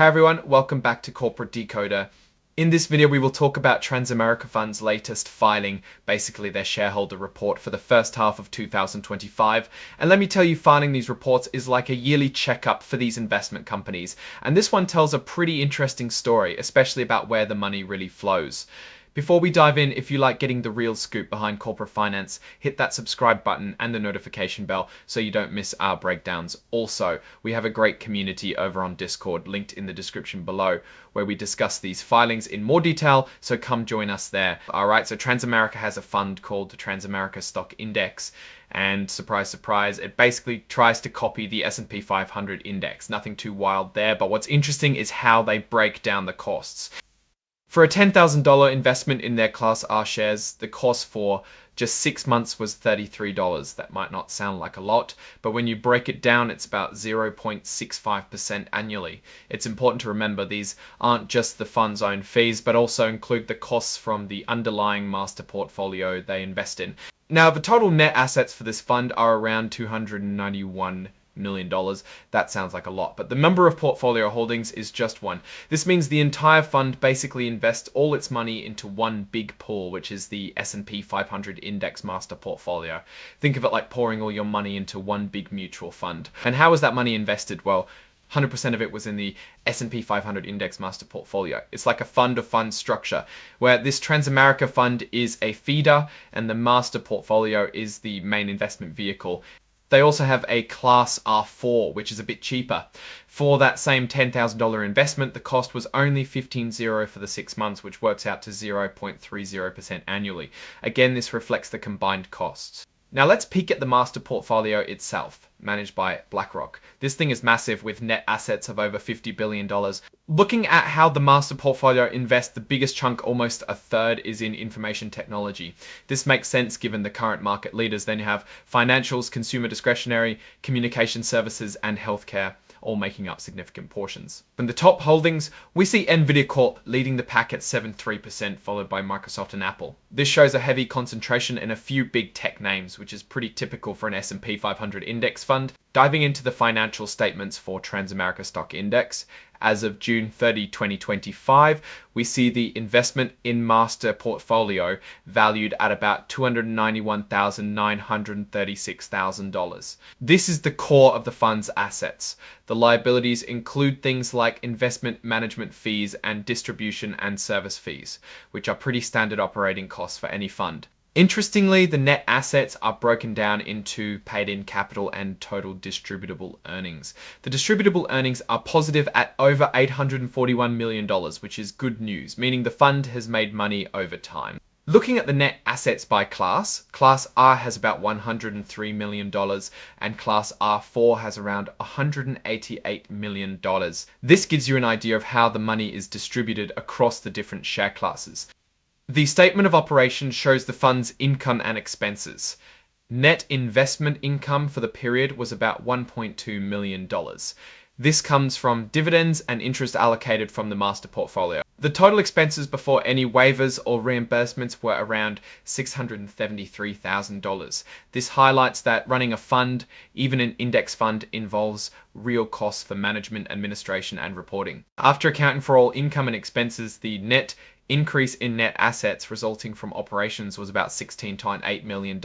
Hi everyone, welcome back to Corporate Decoder. In this video, we will talk about Transamerica Fund's latest filing, basically their shareholder report for the first half of 2025. And let me tell you, filing these reports is like a yearly checkup for these investment companies. And this one tells a pretty interesting story, especially about where the money really flows. Before we dive in, if you like getting the real scoop behind corporate finance, hit that subscribe button and the notification bell so you don't miss our breakdowns. Also, we have a great community over on Discord, linked in the description below, where we discuss these filings in more detail, so come join us there. Alright, so Transamerica has a fund called the Transamerica Stock Index, and surprise, surprise, it basically tries to copy the S&P 500 index. Nothing too wild there, but what's interesting is how they break down the costs. For a $10,000 investment in their Class R shares, the cost for just 6 months was $33. That might not sound like a lot, but when you break it down, it's about 0.65% annually. It's important to remember these aren't just the fund's own fees, but also include the costs from the underlying master portfolio they invest in. Now, the total net assets for this fund are around $291 million. That sounds like a lot, but the number of portfolio holdings is just one. This means the entire fund basically invests all its money into one big pool, which is the S&P 500 Index Master Portfolio. Think of it like pouring all your money into one big mutual fund. And how is that money invested? Well, 100% of it was in the S&P 500 Index Master Portfolio. It's like a fund-of-funds structure, where this Transamerica fund is a feeder and the master portfolio is the main investment vehicle. They also have a Class R4, which is a bit cheaper. For that same $10,000 investment, the cost was only $15,000 for the 6 months, which works out to 0.30% annually. Again, this reflects the combined costs. Now let's peek at the master portfolio itself, managed by BlackRock. This thing is massive with net assets of over $50 billion. Looking at how the master portfolio invests, the biggest chunk, almost a third, is in information technology. This makes sense given the current market leaders. Then you have financials, consumer discretionary, communication services, and healthcare, all making up significant portions. From the top holdings, we see Nvidia Corp leading the pack at 7.3%, followed by Microsoft and Apple. This shows a heavy concentration in a few big tech names, which is pretty typical for an S&P 500 index fund. Diving into the financial statements for Transamerica Stock Index, as of June 30, 2025, we see the investment in master portfolio valued at about $291,936,000. This is the core of the fund's assets. The liabilities include things like investment management fees and distribution and service fees, which are pretty standard operating costs for any fund. Interestingly, the net assets are broken down into paid-in capital and total distributable earnings. The distributable earnings are positive at over $841 million, which is good news, meaning the fund has made money over time. Looking at the net assets by class, Class R has about $103 million and Class R4 has around $188 million. This gives you an idea of how the money is distributed across the different share classes. The statement of operations shows the fund's income and expenses. Net investment income for the period was about $1.2 million. This comes from dividends and interest allocated from the master portfolio. The total expenses before any waivers or reimbursements were around $673,000. This highlights that running a fund, even an index fund, involves real costs for management, administration, and reporting. After accounting for all income and expenses, the net increase in net assets resulting from operations was about $16.8 million.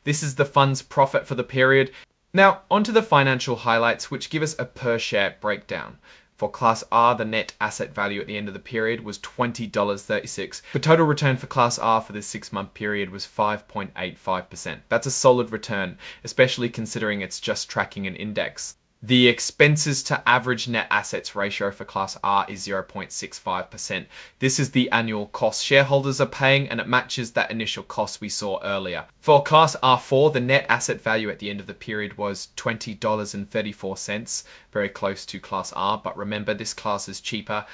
This is the fund's profit for the period. Now, onto the financial highlights, which give us a per share breakdown. For Class R, the net asset value at the end of the period was $20.36. The total return for Class R for this 6-month period was 5.85%. That's a solid return, especially considering it's just tracking an index. The expenses to average net assets ratio for Class R is 0.65%. This is the annual cost shareholders are paying, and it matches that initial cost we saw earlier. For Class R4, the net asset value at the end of the period was $20.34, very close to Class R, but remember this class is cheaper.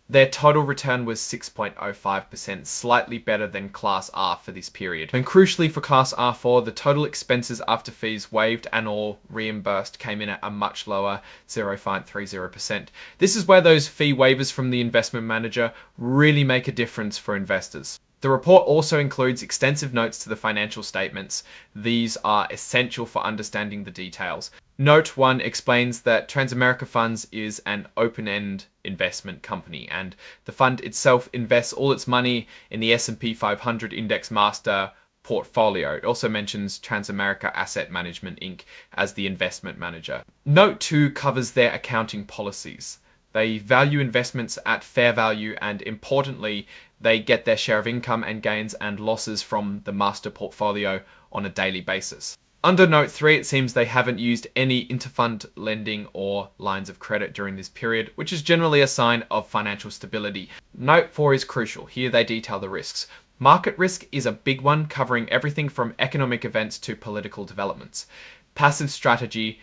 Their total return was 6.05%, slightly better than Class R for this period. And crucially for Class R4, the total expenses after fees waived and or reimbursed came in at a much lower 0.30%. This is where those fee waivers from the investment manager really make a difference for investors. The report also includes extensive notes to the financial statements. These are essential for understanding the details. Note 1 explains that Transamerica Funds is an open-end investment company, and the fund itself invests all its money in the S&P 500 Index Master portfolio. It also mentions Transamerica Asset Management Inc. as the investment manager. Note 2 covers their accounting policies. They value investments at fair value, and importantly, they get their share of income and gains and losses from the master portfolio on a daily basis. Under Note 3, it seems they haven't used any interfund lending or lines of credit during this period, which is generally a sign of financial stability. Note 4 is crucial. Here they detail the risks. Market risk is a big one, covering everything from economic events to political developments. Passive strategy,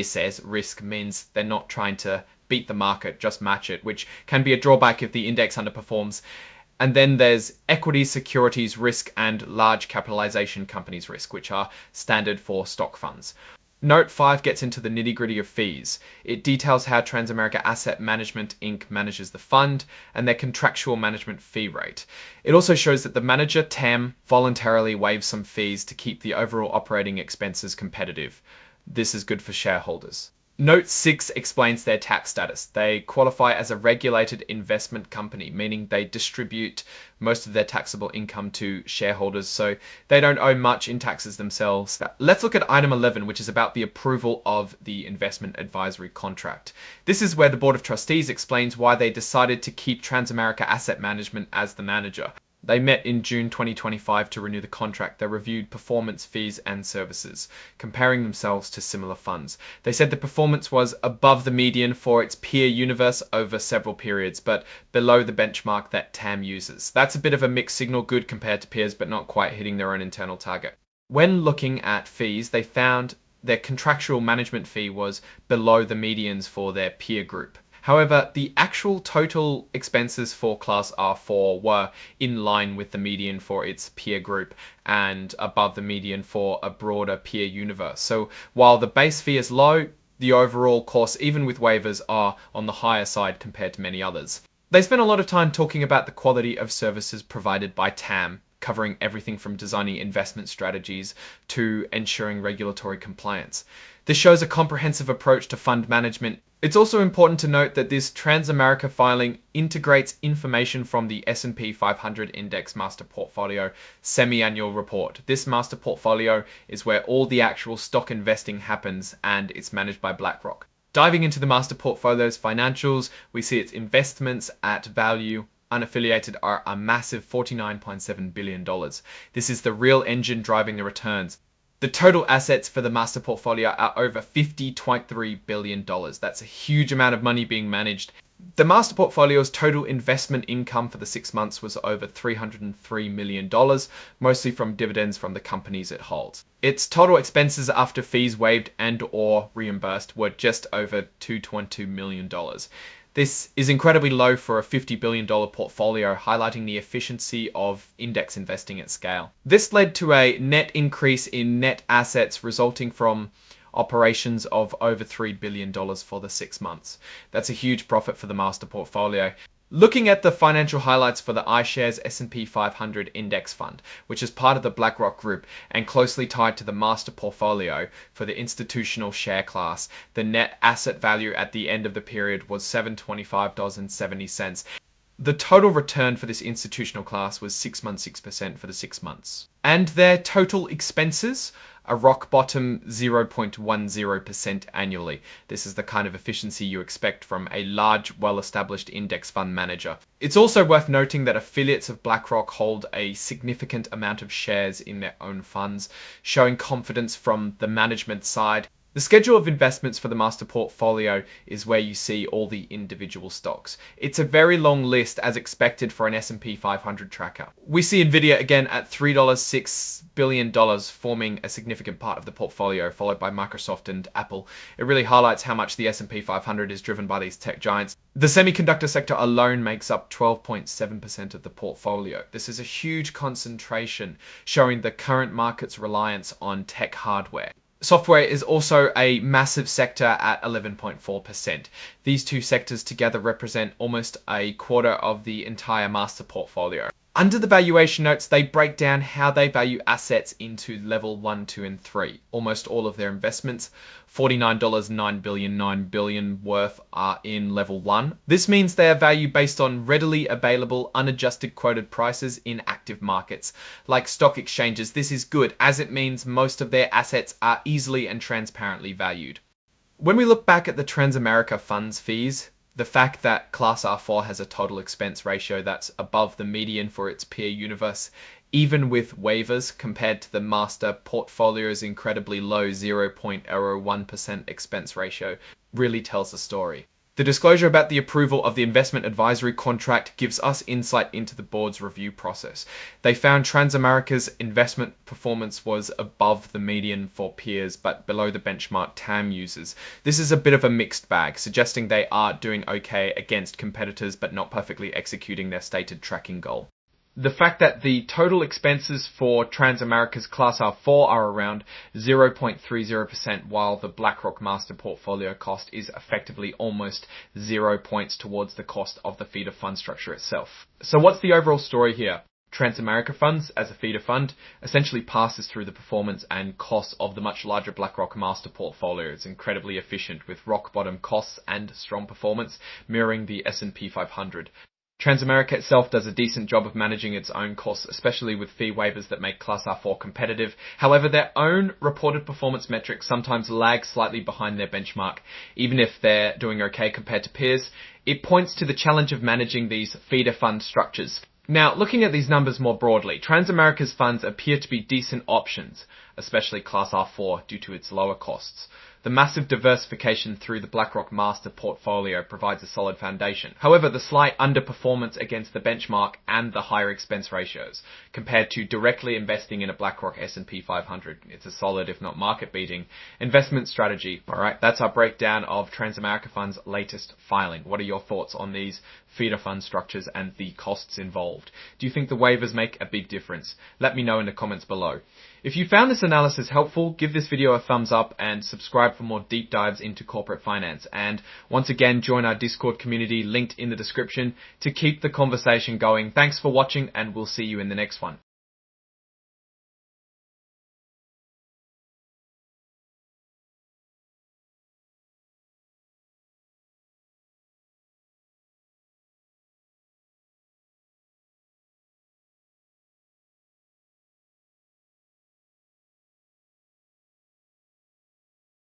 says risk means they're not trying to beat the market, just match it, which can be a drawback if the index underperforms. And then there's equity securities risk and large capitalization companies risk, which are standard for stock funds. Note 5 gets into the nitty-gritty of fees. It details how Transamerica Asset Management Inc. manages the fund and their contractual management fee rate. It also shows that the manager, TAM, voluntarily waives some fees to keep the overall operating expenses competitive. This is good for shareholders. Note 6 explains their tax status. They qualify as a regulated investment company, meaning they distribute most of their taxable income to shareholders, so they don't owe much in taxes themselves. Let's look at item 11, which is about the approval of the investment advisory contract. This is where the Board of Trustees explains why they decided to keep Transamerica Asset Management as the manager. They met in June 2025 to renew the contract. They reviewed performance fees and services, comparing themselves to similar funds. They said the performance was above the median for its peer universe over several periods, but below the benchmark that TAM uses. That's a bit of a mixed signal, good compared to peers, but not quite hitting their own internal target. When looking at fees, they found their contractual management fee was below the medians for their peer group. However, the actual total expenses for Class R4 were in line with the median for its peer group and above the median for a broader peer universe. So while the base fee is low, the overall costs, even with waivers, are on the higher side compared to many others. They spent a lot of time talking about the quality of services provided by TAM, covering everything from designing investment strategies to ensuring regulatory compliance. This shows a comprehensive approach to fund management. It's also important to note that this Transamerica filing integrates information from the S&P 500 Index Master Portfolio semi-annual report. This master portfolio is where all the actual stock investing happens, and it's managed by BlackRock. Diving into the master portfolio's financials, we see its investments at value unaffiliated are a massive $49.7 billion. This is the real engine driving the returns. The total assets for the master portfolio are over $50.3 billion. That's a huge amount of money being managed. The master portfolio's total investment income for the 6 months was over $303 million, mostly from dividends from the companies it holds. Its total expenses after fees waived and or reimbursed were just over $222 million. This is incredibly low for a $50 billion portfolio, highlighting the efficiency of index investing at scale. This led to a net increase in net assets resulting from operations of over $3 billion for the 6 months. That's a huge profit for the master portfolio. Looking at the financial highlights for the iShares S&P 500 Index Fund, which is part of the BlackRock Group and closely tied to the master portfolio for the institutional share class, the net asset value at the end of the period was $725.70. The total return for this institutional class was 6.6% for the 6 months. And their total expenses, a rock bottom 0.10% annually. This is the kind of efficiency you expect from a large, well-established index fund manager. It's also worth noting that affiliates of BlackRock hold a significant amount of shares in their own funds, showing confidence from the management side. The schedule of investments for the master portfolio is where you see all the individual stocks. It's a very long list as expected for an S&P 500 tracker. We see Nvidia again at $3.6 billion, forming a significant part of the portfolio, followed by Microsoft and Apple. It really highlights how much the S&P 500 is driven by these tech giants. The semiconductor sector alone makes up 12.7% of the portfolio. This is a huge concentration, showing the current market's reliance on tech hardware. Software is also a massive sector at 11.4%. These two sectors together represent almost a quarter of the entire master portfolio. Under the valuation notes, they break down how they value assets into level 1, 2, and 3. Almost all of their investments, $49.9 billion worth, are in level 1. This means they are valued based on readily available, unadjusted quoted prices in active markets. Like stock exchanges, this is good, as it means most of their assets are easily and transparently valued. When we look back at the Transamerica fund's fees, the fact that Class R4 has a total expense ratio that's above the median for its peer universe, even with waivers compared to the master portfolio's incredibly low 0.01% expense ratio, really tells the story. The disclosure about the approval of the investment advisory contract gives us insight into the board's review process. They found Transamerica's investment performance was above the median for peers, but below the benchmark TAM users. This is a bit of a mixed bag, suggesting they are doing okay against competitors, but not perfectly executing their stated tracking goal. The fact that the total expenses for Transamerica's Class R4 are around 0.30%, while the BlackRock Master Portfolio cost is effectively almost 0 points towards the cost of the feeder fund structure itself. So what's the overall story here? Transamerica Funds, as a feeder fund, essentially passes through the performance and costs of the much larger BlackRock Master Portfolio. It's incredibly efficient, with rock-bottom costs and strong performance, mirroring the S&P 500. Transamerica itself does a decent job of managing its own costs, especially with fee waivers that make Class R4 competitive. However, their own reported performance metrics sometimes lag slightly behind their benchmark. Even if they're doing okay compared to peers, it points to the challenge of managing these feeder fund structures. Now, looking at these numbers more broadly, Transamerica's funds appear to be decent options, especially Class R4, due to its lower costs. The massive diversification through the BlackRock Master Portfolio provides a solid foundation. However, the slight underperformance against the benchmark and the higher expense ratios, compared to directly investing in a BlackRock S&P 500, it's a solid, if not market-beating, investment strategy. Alright, that's our breakdown of Transamerica Fund's latest filing. What are your thoughts on these feeder fund structures and the costs involved? Do you think the waivers make a big difference? Let me know in the comments below. If you found this analysis helpful, give this video a thumbs up and subscribe for more deep dives into corporate finance. And once again, join our Discord community linked in the description to keep the conversation going. Thanks for watching, and we'll see you in the next one.